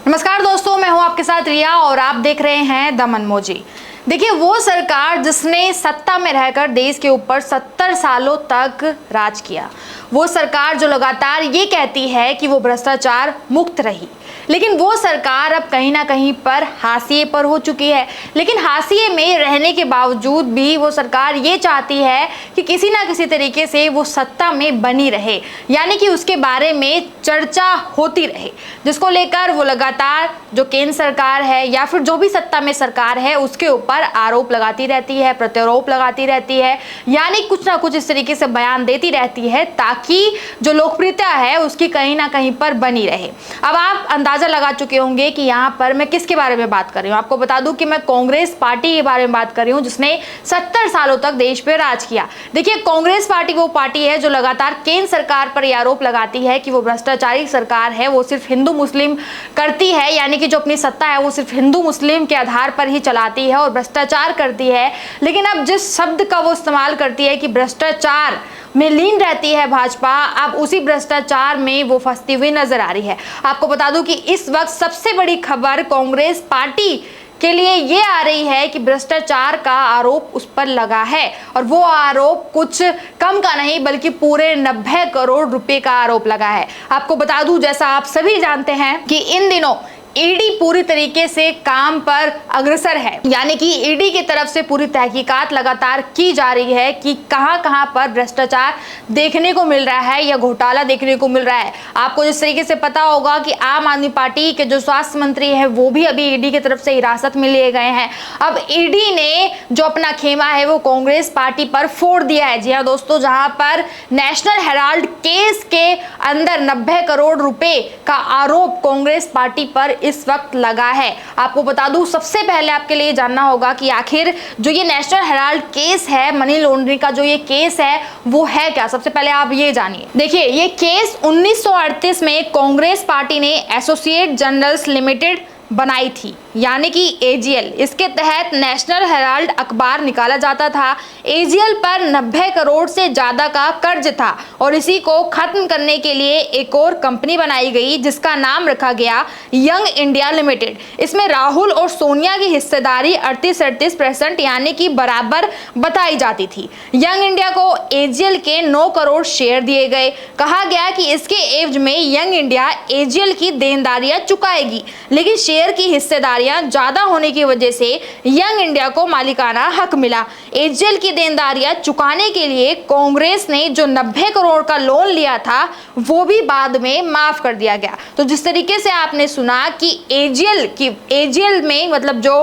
नमस्कार दोस्तों, मैं हूं आपके साथ रिया और आप देख रहे हैं द मनमोजी। देखिए, वो सरकार जिसने सत्ता में रहकर देश के ऊपर 70 सालों तक राज किया, वो सरकार जो लगातार ये कहती है कि वो भ्रष्टाचार मुक्त रही, लेकिन वो सरकार अब कहीं ना कहीं पर हाशिए पर हो चुकी है। लेकिन हाशिए में रहने के बावजूद भी वो सरकार ये चाहती है कि किसी ना किसी तरीके से वो सत्ता में बनी रहे, यानी कि उसके बारे में चर्चा होती रहे, जिसको लेकर वो लगातार जो केंद्र सरकार है या फिर जो भी सत्ता में सरकार है उसके ऊपर आरोप लगाती रहती है, प्रत्यारोप लगाती रहती है, यानी कुछ ना कुछ इस तरीके से बयान देती रहती है ताकि जो लोकप्रियता है उसकी कहीं ना कहीं पर बनी रहे। अब आप अंदाजा लगा चुके होंगे कि यहाँ पर मैं किसके बारे में बात कर रही हूँ। आपको बता दूं कि मैं कांग्रेस पार्टी के बारे में बात कर रही हूँ, जिसने 70 सालों तक देश पे राज किया। देखिए, कांग्रेस पार्टी वो पार्टी है जो लगातार केंद्र सरकार पर यह आरोप लगाती है कि वो भ्रष्टाचारी सरकार है, वो सिर्फ हिंदू मुस्लिम करती है, यानी कि जो अपनी सत्ता है वो सिर्फ हिंदू मुस्लिम के आधार पर ही चलाती है और भ्रष्टाचार करती है। लेकिन अब जिस शब्द का वो इस्तेमाल करती है कि भ्रष्टाचार में लीन रहती है भाजपा, अब उसी भ्रष्टाचार में वो फंसती हुई नजर आ रही है। आपको बता दूं कि इस वक्त सबसे बड़ी खबर कांग्रेस पार्टी के लिए ये आ रही है कि भ्रष्टाचार का आरोप उस पर लगा है, और वो आरोप कुछ कम का नहीं बल्कि पूरे 90 करोड़ रुपए का आरोप लगा है। आपको बता दूं, जैसा आप सभी जानते हैं कि इन दिनों ईडी पूरी तरीके से काम पर अग्रसर है, यानी कि ईडी की तरफ से पूरी तहकीकात लगातार की जा रही है कि कहां कहां पर भ्रष्टाचार देखने को मिल रहा है या घोटाला देखने को मिल रहा है। आपको जिस तरीके से पता होगा कि आम आदमी पार्टी के जो स्वास्थ्य मंत्री हैं वो भी अभी ईडी की तरफ से हिरासत में लिए गए हैं। अब ईडी ने जो अपना खेमा है वो कांग्रेस पार्टी पर फोड़ दिया है। जी हाँ दोस्तों, जहां पर नेशनल हेराल्ड केस के अंदर 90 करोड़ रुपए का आरोप कांग्रेस पार्टी पर इस वक्त लगा है। आपको बता दूं, सबसे पहले आपके लिए जानना होगा कि आखिर जो ये नेशनल हेराल्ड केस है, मनी लॉन्ड्रिंग का जो ये केस है वो है क्या। सबसे पहले आप ये जानिए। देखिए, ये केस 1938 में कांग्रेस पार्टी ने एसोसिएट जर्नल्स लिमिटेड बनाई थी, यानी कि एजीएल। इसके तहत नेशनल हेराल्ड अखबार निकाला जाता था। एजीएल पर 90 करोड़ से ज्यादा का कर्ज था और इसी को खत्म करने के लिए एक और कंपनी बनाई गई जिसका नाम रखा गया यंग इंडिया लिमिटेड। इसमें राहुल और सोनिया की हिस्सेदारी 38% यानी कि बराबर बताई जाती थी। यंग इंडिया को एजीएल के 9 करोड़ शेयर दिए गए। कहा गया कि इसके एवज में यंग इंडिया एजीएल की देनदारियां चुकाएगी, लेकिन शेयर की हिस्सेदारियां ज्यादा होने की वजह से यंग इंडिया को मालिकाना हक मिला। एजीएल की देनदारियां चुकाने के लिए कांग्रेस ने जो 90 करोड़ का लोन लिया था वो भी बाद में माफ कर दिया गया। तो जिस तरीके से आपने सुना कि एजीएल में मतलब जो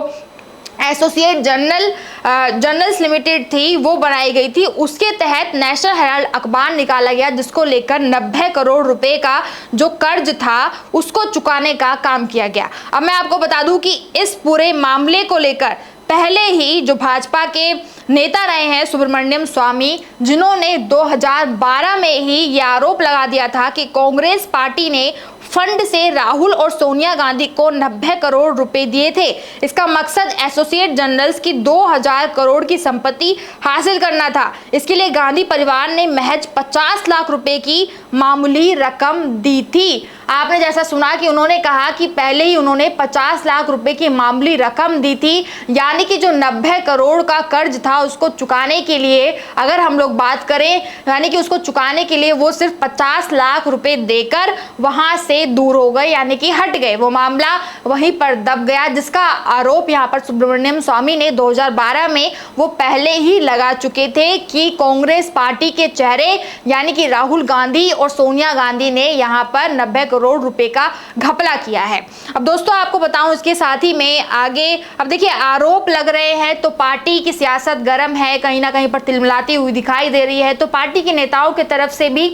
एसोसिएट जर्नल्स लिमिटेड थी वो बनाई गई थी, उसके तहत नेशनल हेराल्ड अखबार निकाला गया जिसको लेकर 90 करोड़ रुपए का जो कर्ज था उसको चुकाने का काम किया गया। अब मैं आपको बता दूं कि इस पूरे मामले को लेकर पहले ही जो भाजपा के नेता रहे हैं सुब्रमण्यम स्वामी, जिन्होंने 2012 में ही ये आरोप लगा दिया था कि कांग्रेस पार्टी ने फंड से राहुल और सोनिया गांधी को 90 करोड़ रुपए दिए थे। इसका मकसद एसोसिएट जर्नल्स की 2000 करोड़ की संपत्ति हासिल करना था। इसके लिए गांधी परिवार ने महज 50 लाख रुपए की मामूली रकम दी थी। आपने जैसा सुना कि उन्होंने कहा कि पहले ही उन्होंने 50 लाख रुपए की मामूली रकम दी थी, यानी कि जो 90 करोड़ का कर्ज था उसको चुकाने के लिए अगर हम लोग बात करें, यानी कि उसको चुकाने के लिए वो सिर्फ 50 लाख रुपए देकर वहां से दूर हो गए, यानी कि हट गए। वो मामला वहीं पर दब गया, जिसका आरोप यहाँ पर सुब्रमण्यम स्वामी ने 2012 में वो पहले ही लगा चुके थे कि कांग्रेस पार्टी के चेहरे यानी कि राहुल गांधी और सोनिया गांधी ने यहाँ पर 90 करोड़ रुपए का घपला किया है। अब दोस्तों आपको बताऊं, इसके साथ ही में आगे अब देखिए आरोप लग रहे हैं तो पार्टी की सियासत गर्म है, कहीं ना कहीं पर तिलमिलाती हुई दिखाई दे रही है, तो पार्टी के नेताओं की तरफ से भी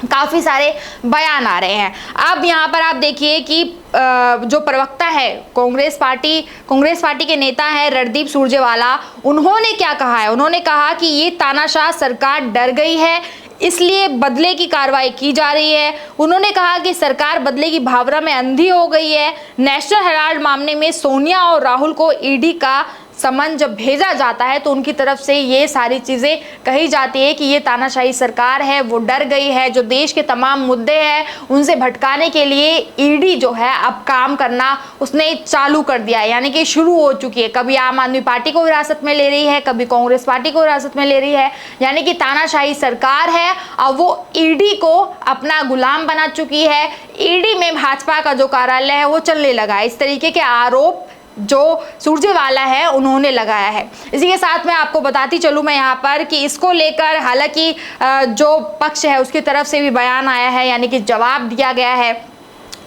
काफ़ी सारे बयान आ रहे हैं। अब यहाँ पर आप देखिए कि जो प्रवक्ता है कांग्रेस पार्टी के नेता है रणदीप सुरजेवाला, उन्होंने क्या कहा है। उन्होंने कहा कि ये तानाशाह सरकार डर गई है, इसलिए बदले की कार्रवाई की जा रही है। उन्होंने कहा कि सरकार बदले की भावना में अंधी हो गई है। नेशनल हेराल्ड मामले में सोनिया और राहुल को ईडी का समन जब भेजा जाता है तो उनकी तरफ से ये सारी चीज़ें कही जाती है कि ये तानाशाही सरकार है, वो डर गई है, जो देश के तमाम मुद्दे हैं उनसे भटकाने के लिए ईडी जो है अब काम करना उसने चालू कर दिया है, यानी कि शुरू हो चुकी है। कभी आम आदमी पार्टी को हिरासत में ले रही है, कभी कांग्रेस पार्टी को हिरासत में ले रही है, यानी कि तानाशाही सरकार है। अब वो ईडी को अपना गुलाम बना चुकी है। ईडी में भाजपा का जो कार्यालय है वो चलने लगा है। इस तरीके के आरोप जो सुरजेवाला है उन्होंने लगाया है। इसी के साथ मैं आपको बताती चलूँ मैं यहाँ पर कि इसको लेकर हालांकि जो पक्ष है उसकी तरफ से भी बयान आया है, यानी कि जवाब दिया गया है,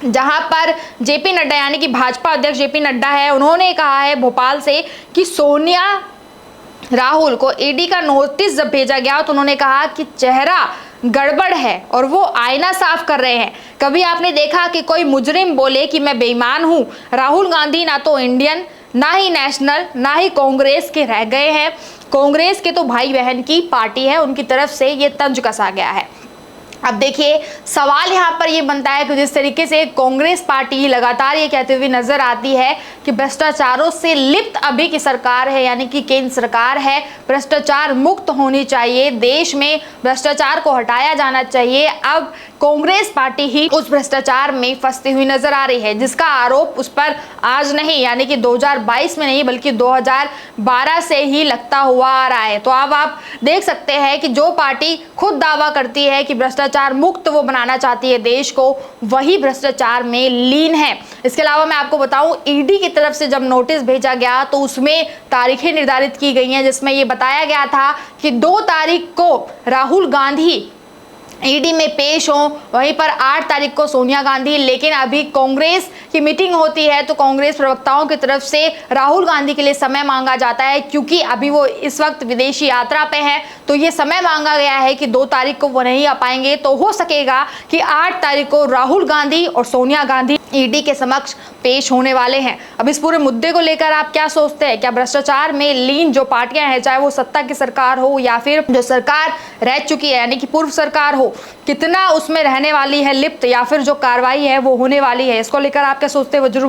जहां पर जेपी नड्डा यानी कि भाजपा अध्यक्ष जेपी नड्डा है, उन्होंने कहा है भोपाल से कि सोनिया राहुल को ईडी का नोटिस जब भेजा गया तो उन्होंने कहा कि चेहरा गड़बड़ है और वो आईना साफ कर रहे हैं। कभी आपने देखा कि कोई मुजरिम बोले कि मैं बेईमान हूं? राहुल गांधी ना तो इंडियन, ना ही नेशनल, ना ही कांग्रेस के रह गए हैं। कांग्रेस के तो भाई बहन की पार्टी है, उनकी तरफ से ये तंज कसा गया है। अब देखिए सवाल यहाँ पर ये बनता है कि जिस तरीके से कांग्रेस पार्टी लगातार ये कहते हुए नजर आती है कि भ्रष्टाचारों से लिप्त अभी की सरकार है, यानी कि केंद्र सरकार है, भ्रष्टाचार मुक्त होनी चाहिए, देश में भ्रष्टाचार को हटाया जाना चाहिए। अब कांग्रेस पार्टी ही उस भ्रष्टाचार में फंसती हुई नजर आ रही है, जिसका आरोप उस पर आज नहीं यानी कि 2022 में नहीं बल्कि 2012 से ही लगता हुआ आ रहा है। तो अब आप देख सकते हैं कि जो पार्टी खुद दावा करती है कि भ्रष्टाचार मुक्त वो बनाना चाहती है देश को, वही भ्रष्टाचार में लीन है। इसके अलावा मैं आपको बताऊं ईडी की तरफ से जब नोटिस भेजा गया तो उसमें तारीखें निर्धारित की गई हैं, जिसमें ये बताया गया था कि 2 तारीख को राहुल गांधी ईडी में पेश हो, वहीं पर 8 तारीख को सोनिया गांधी। लेकिन अभी कांग्रेस की मीटिंग होती है तो कांग्रेस प्रवक्ताओं की तरफ से राहुल गांधी के लिए समय मांगा जाता है, क्योंकि अभी वो इस वक्त विदेशी यात्रा पे हैं। तो ये समय मांगा गया है कि 2 तारीख को वो नहीं आ पाएंगे, तो हो सकेगा कि 8 तारीख को राहुल गांधी और सोनिया गांधी ईडी के समक्ष पेश होने वाले हैं। अब इस पूरे मुद्दे को लेकर आप क्या सोचते हैं? क्या भ्रष्टाचार में लीन जो पार्टियां हैं, चाहे वो सत्ता की सरकार हो या फिर जो सरकार रह चुकी है यानी कि पूर्व सरकार हो, कितना उसमें रहने वाली है लिप्त, या फिर जो कार्रवाई है वो होने वाली है? इसको लेकर आप क्या सोचते हैं वो जरूर बताइए।